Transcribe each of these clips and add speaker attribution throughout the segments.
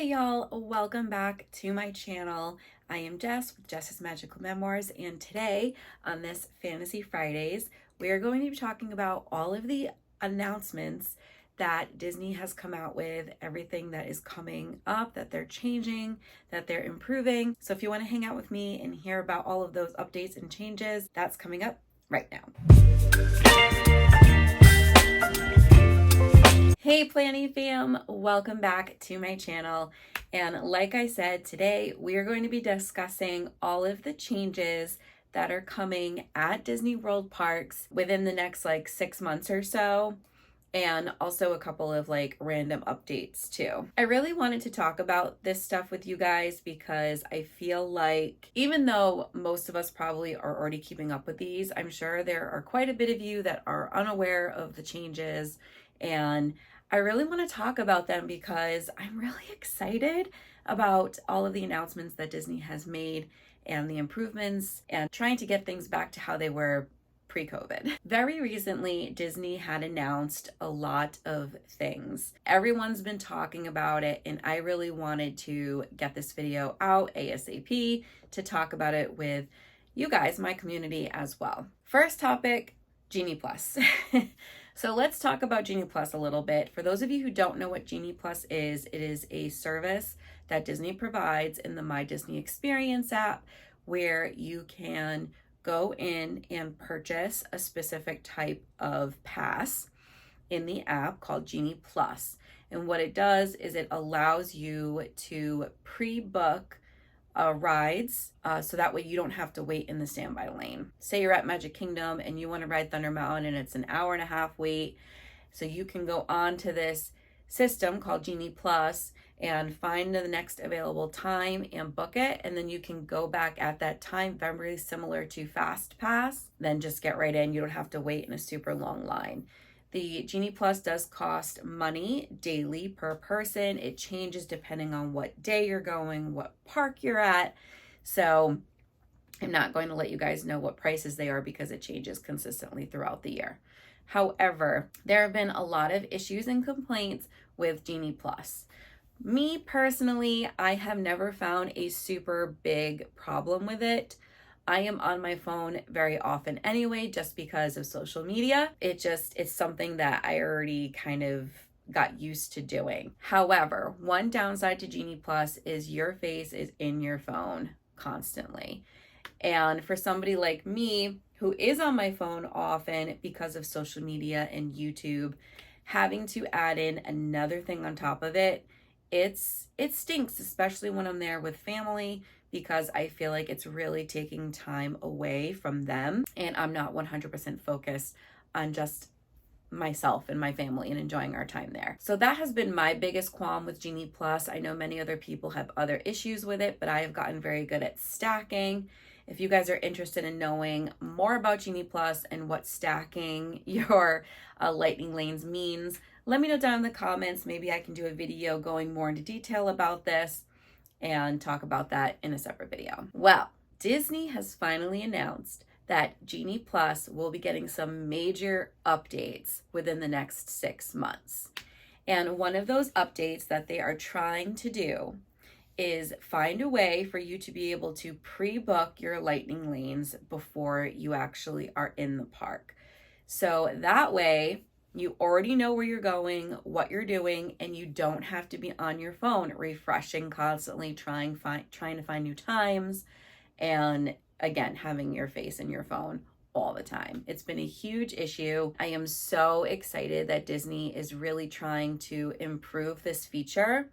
Speaker 1: Hey y'all, welcome back to my channel. I am Jess with Jess's Magical Memoirs, and today on this Fantasy Fridays, we are going to be talking about all of the announcements that Disney has come out with, everything that is coming up, that they're changing, that they're improving. So if you want to hang out with me and hear about all of those updates and changes, that's coming up right now. Hey Planny fam, welcome back to my channel. And like I said, today we are going to be discussing all of the changes that are coming at Disney World parks within the next 6 months or so, and also a couple of random updates too. I really wanted to talk about this stuff with you guys because I feel like even though most of us probably are already keeping up with these, I'm sure there are quite a bit of you that are unaware of the changes, and I really want to talk about them because I'm really excited about all of the announcements that Disney has made and the improvements and trying to get things back to how they were pre-COVID. Very recently, Disney had announced a lot of things. Everyone's been talking about it, and I really wanted to get this video out ASAP to talk about it with you guys, my community as well. First topic, Genie Plus. So let's talk about Genie Plus a little bit. For those of you who don't know what Genie Plus is, it is a service that Disney provides in the My Disney Experience app where you can go in and purchase a specific type of pass in the app called Genie Plus. And what it does is it allows you to pre-book rides, so that way you don't have to wait in the standby lane. Say you're at Magic Kingdom and you want to ride Thunder Mountain and it's an hour and a half wait, so you can go on to this system called Genie Plus and find the next available time and book it, and then you can go back at that time, very similar to Fast Pass, then just get right in. You don't have to wait in a super long line. The Genie Plus does cost money daily per person. It changes depending on what day you're going, what park you're at. So I'm not going to let you guys know what prices they are because it changes consistently throughout the year. However, there have been a lot of issues and complaints with Genie Plus. Me personally, I have never found a super big problem with it. I am on my phone very often anyway, just because of social media. It's something that I already kind of got used to doing. However, one downside to Genie Plus is your face is in your phone constantly. And for somebody like me, who is on my phone often because of social media and YouTube, having to add in another thing on top of it, it stinks, especially when I'm there with family, because I feel like it's really taking time away from them and I'm not 100% focused on just myself and my family and enjoying our time there. So that has been my biggest qualm with Genie Plus. I know many other people have other issues with it, but I have gotten very good at stacking. If you guys are interested in knowing more about Genie Plus and what stacking your lightning lanes means, let me know down in the comments. Maybe I can do a video going more into detail about this and talk about that in a separate video. Well, Disney has finally announced that Genie Plus will be getting some major updates within the next 6 months. And one of those updates that they are trying to do is find a way for you to be able to pre-book your lightning lanes before you actually are in the park. So that way, you already know where you're going, what you're doing, and you don't have to be on your phone refreshing constantly, trying to find new times, and again, having your face in your phone all the time. It's been a huge issue. I am so excited that Disney is really trying to improve this feature.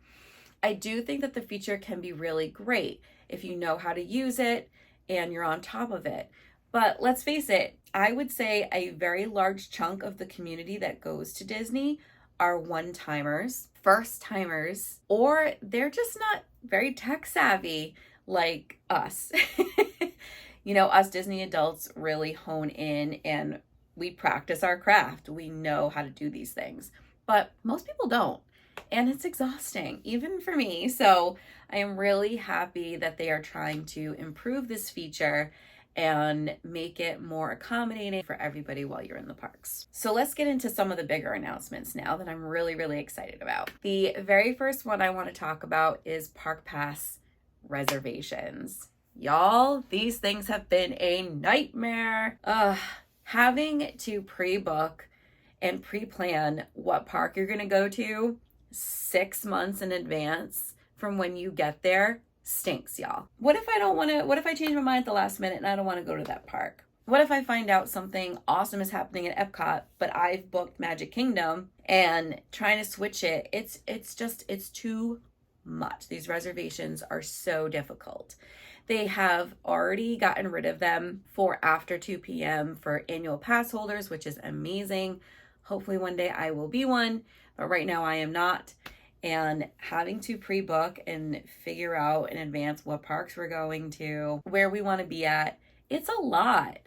Speaker 1: I do think that the feature can be really great if you know how to use it and you're on top of it. But let's face it, I would say a very large chunk of the community that goes to Disney are one-timers, first-timers, or they're just not very tech savvy like us. You know, us Disney adults really hone in and we practice our craft. We know how to do these things, but most people don't. And it's exhausting, even for me. So I am really happy that they are trying to improve this feature and make it more accommodating for everybody while you're in the parks. So let's get into some of the bigger announcements now that I'm really, really excited about. The very first one I want to talk about is Park Pass reservations. Y'all, these things have been a nightmare. Having to pre-book and pre-plan what park you're going to go to 6 months in advance from when you get there stinks, y'all. What if I change my mind at the last minute and I don't want to go to that park? What if I find out something awesome is happening at Epcot, but I've booked Magic Kingdom, and trying to switch it, it's too much. These reservations are so difficult. They have already gotten rid of them for after 2 p.m. for annual pass holders, which is amazing. Hopefully one day I will be one, but right now I am not. And having to pre-book and figure out in advance what parks we're going to, where we want to be at, it's a lot.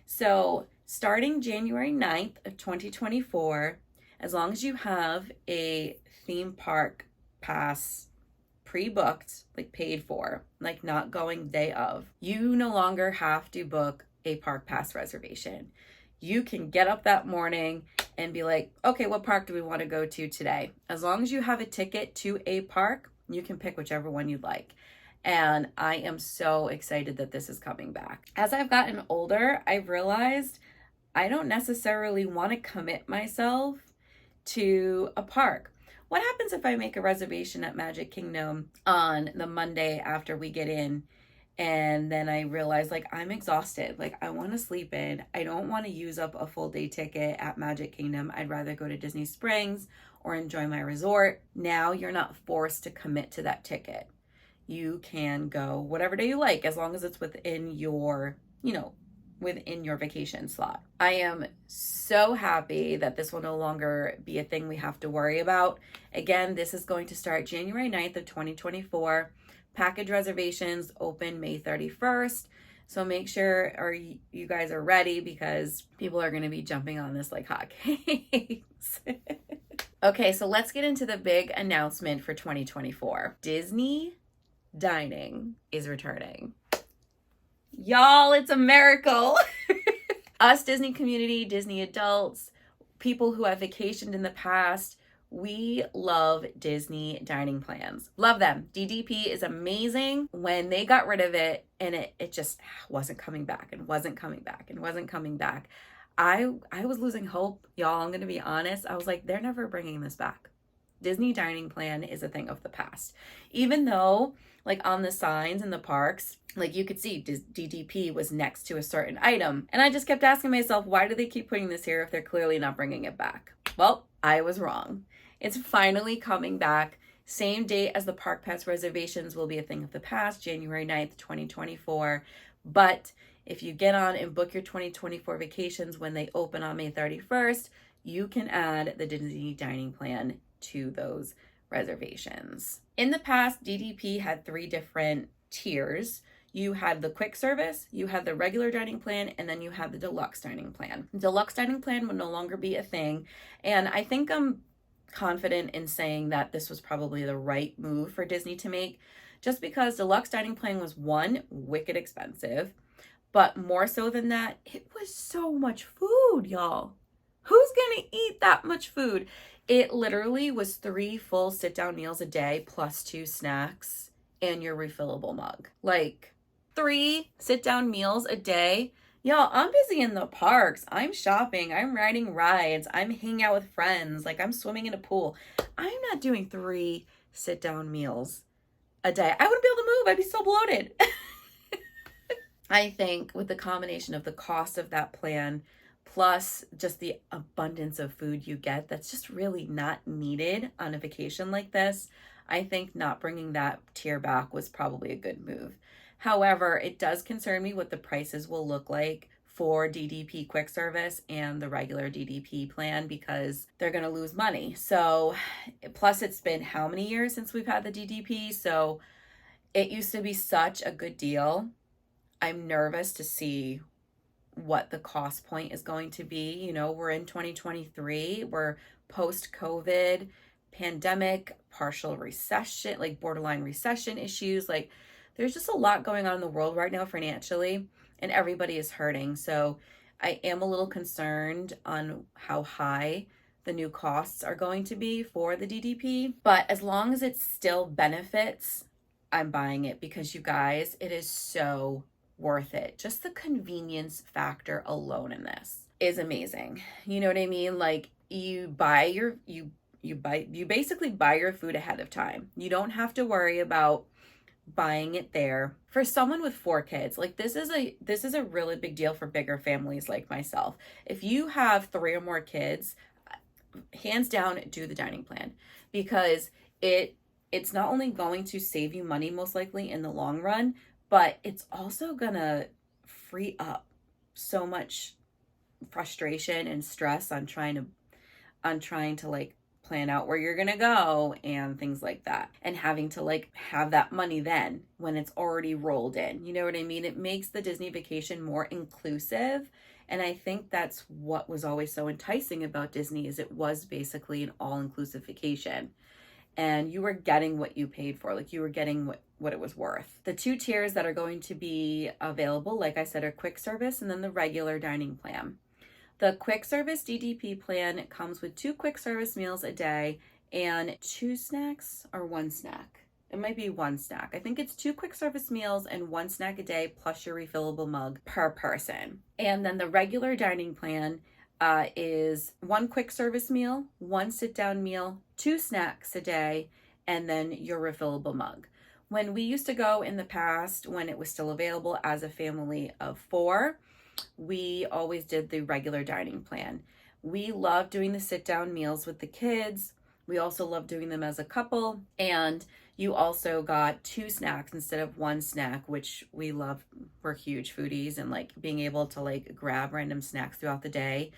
Speaker 1: So starting January 9th of 2024, as long as you have a theme park pass pre-booked, like paid for, like not going day of, you no longer have to book a park pass reservation. You can get up that morning and be like, okay, what park do we want to go to today? As long as you have a ticket to a park, you can pick whichever one you'd like. And I am so excited that this is coming back. As I've gotten older, I've realized I don't necessarily want to commit myself to a park. What happens if I make a reservation at Magic Kingdom on the Monday after we get in, and then I realize like I'm exhausted, like I want to sleep in, I don't want to use up a full day ticket at Magic Kingdom, I'd rather go to Disney Springs or enjoy my resort. Now you're not forced to commit to that ticket. You can go whatever day you like, as long as it's within your, within your vacation slot. I am so happy that this will no longer be a thing we have to worry about. Again, this is going to start January 9th of 2024. Package reservations open May 31st. So make sure you guys are ready, because people are going to be jumping on this like hotcakes. Okay, so let's get into the big announcement for 2024. Disney dining is returning. Y'all, it's a miracle. Us Disney community, Disney adults, people who have vacationed in the past, we love Disney dining plans. Love them. DDP is amazing. When they got rid of it and it just wasn't coming back and wasn't coming back and wasn't coming back, I was losing hope. Y'all, I'm going to be honest. I was like, they're never bringing this back. Disney dining plan is a thing of the past. Even though like on the signs in the parks, like you could see DDP was next to a certain item. And I just kept asking myself, why do they keep putting this here if they're clearly not bringing it back? Well, I was wrong. It's finally coming back. Same date as the Park Pass reservations will be a thing of the past, January 9th, 2024. But if you get on and book your 2024 vacations when they open on May 31st, you can add the Disney dining plan to those reservations. In the past, DDP had 3 different tiers. You had the quick service, you had the regular dining plan, and then you had the deluxe dining plan. Deluxe dining plan would no longer be a thing. And I think I'm confident in saying that this was probably the right move for Disney to make, just because deluxe dining plan was, one, wicked expensive, but more so than that, it was so much food, y'all. Who's gonna eat that much food? It literally was 3 full sit-down meals a day plus 2 snacks and your refillable mug. Like 3 sit-down meals a day. Y'all, I'm busy in the parks. I'm shopping. I'm riding rides. I'm hanging out with friends. Like I'm swimming in a pool. I'm not doing 3 sit-down meals a day. I wouldn't be able to move. I'd be so bloated. I think with the combination of the cost of that plan plus just the abundance of food you get that's just really not needed on a vacation like this, I think not bringing that tier back was probably a good move. However, it does concern me what the prices will look like for DDP quick service and the regular DDP plan, because they're going to lose money. So plus it's been how many years since we've had the DDP? So it used to be such a good deal. I'm nervous to see what the cost point is going to be. You know, we're in 2023, we're post-COVID, pandemic, partial recession, like borderline recession issues. Like there's just a lot going on in the world right now financially. and everybody is hurting. So I am a little concerned on how high the new costs are going to be for the DDP. But as long as it still benefits, I'm buying it, because you guys, it is so worth it. Just the convenience factor alone in this is amazing. You know what I mean? Like, you basically buy your food ahead of time. You don't have to worry about buying it there. For someone with 4 kids, like, this is a really big deal for bigger families like myself. If you have 3 or more kids, hands down, do the dining plan, because it's not only going to save you money most likely in the long run, but it's also gonna free up so much frustration and stress on trying to like plan out where you're gonna go and things like that, and having to like have that money then when it's already rolled in. You know what I mean? It makes the Disney vacation more inclusive, and I think that's what was always so enticing about Disney, is it was basically an all-inclusive vacation, and you were getting what you paid for. Like, you were getting what it was worth. The 2 tiers that are going to be available, like I said, are quick service and then the regular dining plan. The quick service DDP plan comes with 2 quick service meals a day and 2 snacks, or 1 snack. It might be 1 snack. I think it's 2 quick service meals and 1 snack a day plus your refillable mug per person. And then the regular dining plan is 1 quick service meal, 1 sit down meal, 2 snacks a day, and then your refillable mug. When we used to go in the past, when it was still available as a family of 4, we always did the regular dining plan. We loved doing the sit down meals with the kids. We also loved doing them as a couple. And you also got 2 snacks instead of 1 snack, which we love. We're huge foodies, and like being able to like grab random snacks throughout the day,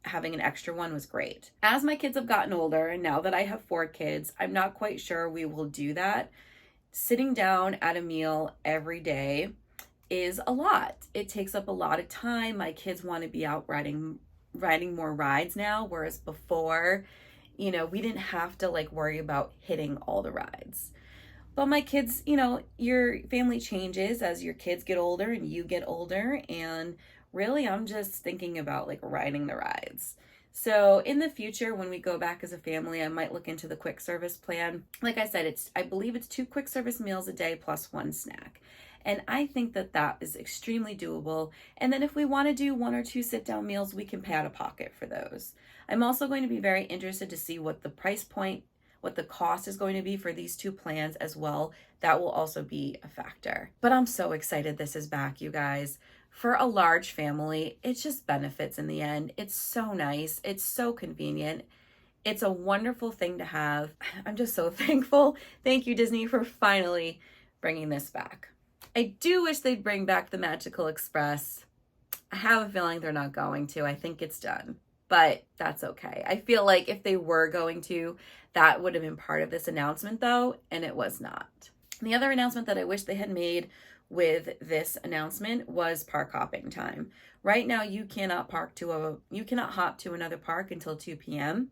Speaker 1: having an extra one was great. As my kids have gotten older, and now that I have 4 kids, I'm not quite sure we will do that. Sitting down at a meal every day is a lot. It takes up a lot of time. My kids want to be out riding more rides now, whereas before, we didn't have to like worry about hitting all the rides. But my kids, your family changes as your kids get older and you get older, and really I'm just thinking about like riding the rides. So in the future, when we go back as a family, I might look into the quick service plan. Like I said, I believe it's 2 quick service meals a day plus 1 snack. And I think that is extremely doable. And then if we want to do 1 or 2 sit down meals, we can pay out of pocket for those. I'm also going to be very interested to see what the price point, what the cost is going to be for these 2 plans as well. That will also be a factor. But I'm so excited this is back, you guys. For a large family, it just benefits in the end. It's so nice. It's so convenient. It's a wonderful thing to have. I'm just so thankful. Thank you, Disney, for finally bringing this back. I do wish they'd bring back the Magical Express. I have a feeling they're not going to. I think it's done, but that's okay. I feel like if they were going to, that would have been part of this announcement though, and it was not. The other announcement that I wish they had made with this announcement was park hopping time. Right now, you cannot hop to another park until 2 p.m.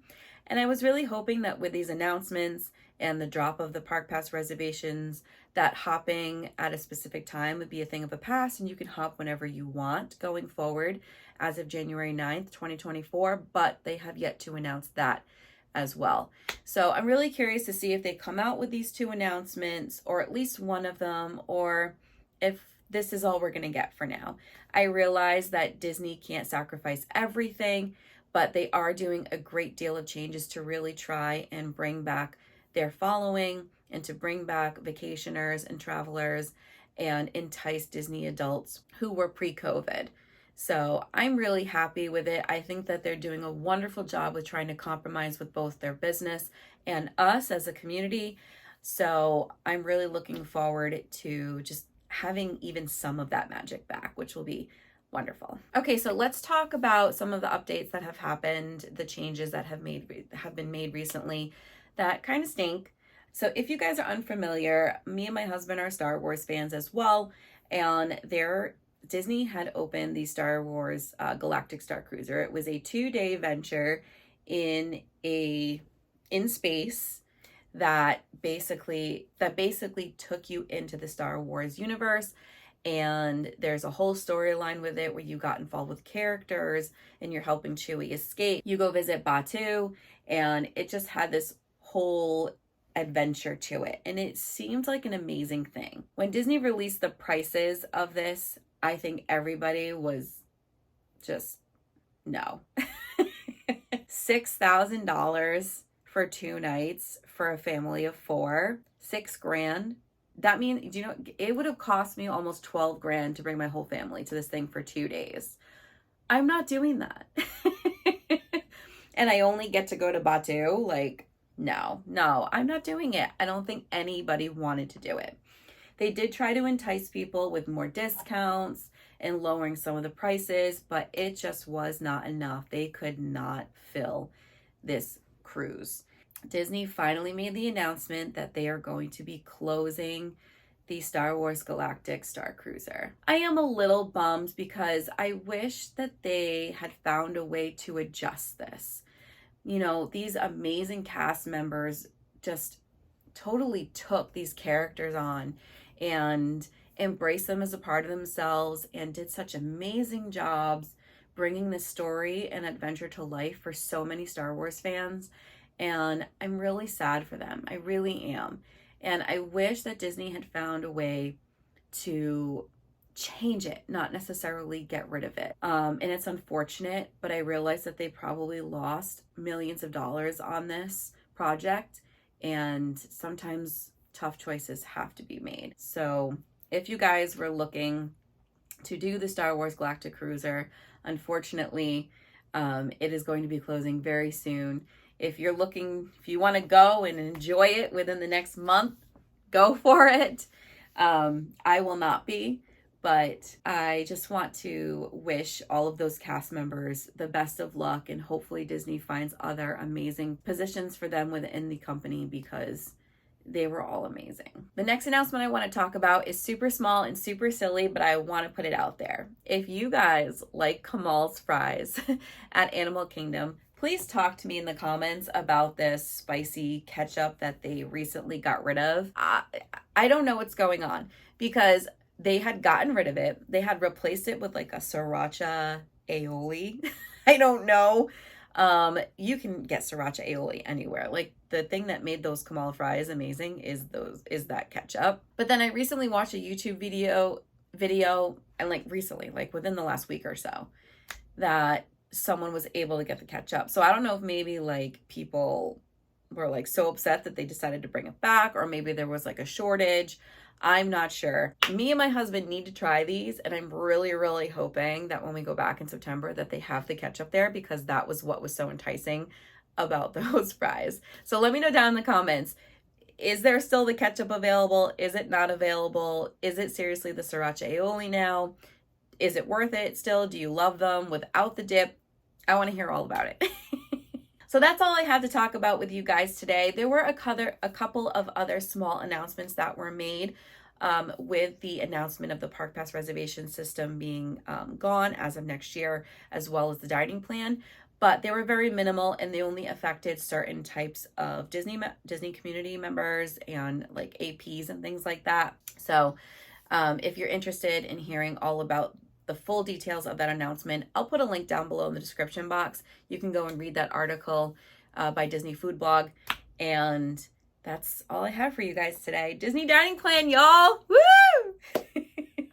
Speaker 1: And I was really hoping that with these announcements and the drop of the park pass reservations, that hopping at a specific time would be a thing of the past, and you can hop whenever you want going forward as of January 9th, 2024, but they have yet to announce that as well. So I'm really curious to see if they come out with these 2 announcements, or at least one of them, or if this is all we're going to get for now. I realize that Disney can't sacrifice everything, but they are doing a great deal of changes to really try and bring back their following and to bring back vacationers and travelers and entice Disney adults who were pre-COVID. So I'm really happy with it. I think that they're doing a wonderful job with trying to compromise with both their business and us as a community. So I'm really looking forward to just having even some of that magic back, which will be wonderful. Okay, so let's talk about some of the updates that have happened, the changes that have been made recently that kind of stink. So if you guys are unfamiliar, me and my husband are Star Wars fans as well, and Disney had opened the Star Wars Galactic Star Cruiser. It was a 2-day venture in space that basically took you into the Star Wars universe, And there's a whole storyline with it where you got involved with characters and you're helping Chewie escape. You go visit Batuu, and it just had this whole adventure to it. And it seemed like an amazing thing. When Disney released the prices of this, I think everybody was just, no. $6,000 for 2 nights for a family of 4, $6,000. That means, you know, it would have cost me almost $12,000 to bring my whole family to this thing for 2 days. I'm not doing that. And I only get to go to Batuu. Like, no, I'm not doing it. I don't think anybody wanted to do it. They did try to entice people with more discounts and lowering some of the prices, but it just was not enough. They could not fill this cruise. Disney finally made the announcement that they are going to be closing the Star Wars Galactic Star Cruiser. I am a little bummed because I wish that they had found a way to adjust this. You know, these amazing cast members just totally took these characters on and embraced them as a part of themselves and did such amazing jobs bringing this story and adventure to life for so many Star Wars fans. And I'm really sad for them. I really am. And I wish that Disney had found a way to change it, not necessarily get rid of it. And it's unfortunate, but I realize that they probably lost millions of dollars on this project. And sometimes tough choices have to be made. So if you guys were looking to do the Star Wars Galactic Cruiser, unfortunately, it is going to be closing very soon. If you want to go and enjoy it within the next month, go for it. I will not be, but I just want to wish all of those cast members the best of luck, and hopefully Disney finds other amazing positions for them within the company because they were all amazing. The next announcement I want to talk about is super small and super silly, but I want to put it out there. If you guys like Kamal's fries at Animal Kingdom, please talk to me in the comments about this spicy ketchup that they recently got rid of. I don't know what's going on because they had gotten rid of it. They had replaced it with like a sriracha aioli. I don't know. You can get sriracha aioli anywhere. Like, the thing that made those Kamal fries amazing is that ketchup. But then I recently watched a YouTube video and like recently, like within the last week or so, that someone was able to get the ketchup. So I don't know if maybe like people were like so upset that they decided to bring it back, or maybe there was like a shortage. I'm not sure. Me and my husband need to try these, and I'm really, really hoping that when we go back in September that they have the ketchup there, because that was what was so enticing about those fries. So let me know down in the comments, is there still the ketchup available? Is it not available? Is it seriously the sriracha aioli now? Is it worth it still? Do you love them without the dip? I want to hear all about it. So that's all I had to talk about with you guys today. There were a couple of other small announcements that were made with the announcement of the Park Pass reservation system being gone as of next year, as well as the dining plan. But they were very minimal, and they only affected certain types of Disney community members and like APs and things like that. So if you're interested in hearing all about the full details of that announcement, I'll put a link down below in the description box. You can go and read that article by Disney Food Blog. And that's all I have for you guys today. Disney dining plan, y'all. Woo!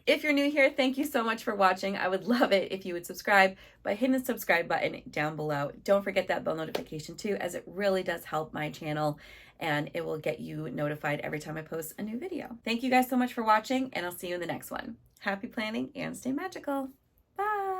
Speaker 1: If you're new here, thank you so much for watching. I would love it if you would subscribe by hitting the subscribe button down below. Don't forget that bell notification too, as it really does help my channel, and it will get you notified every time I post a new video. Thank you guys so much for watching, and I'll see you in the next one. Happy planning and stay magical. Bye.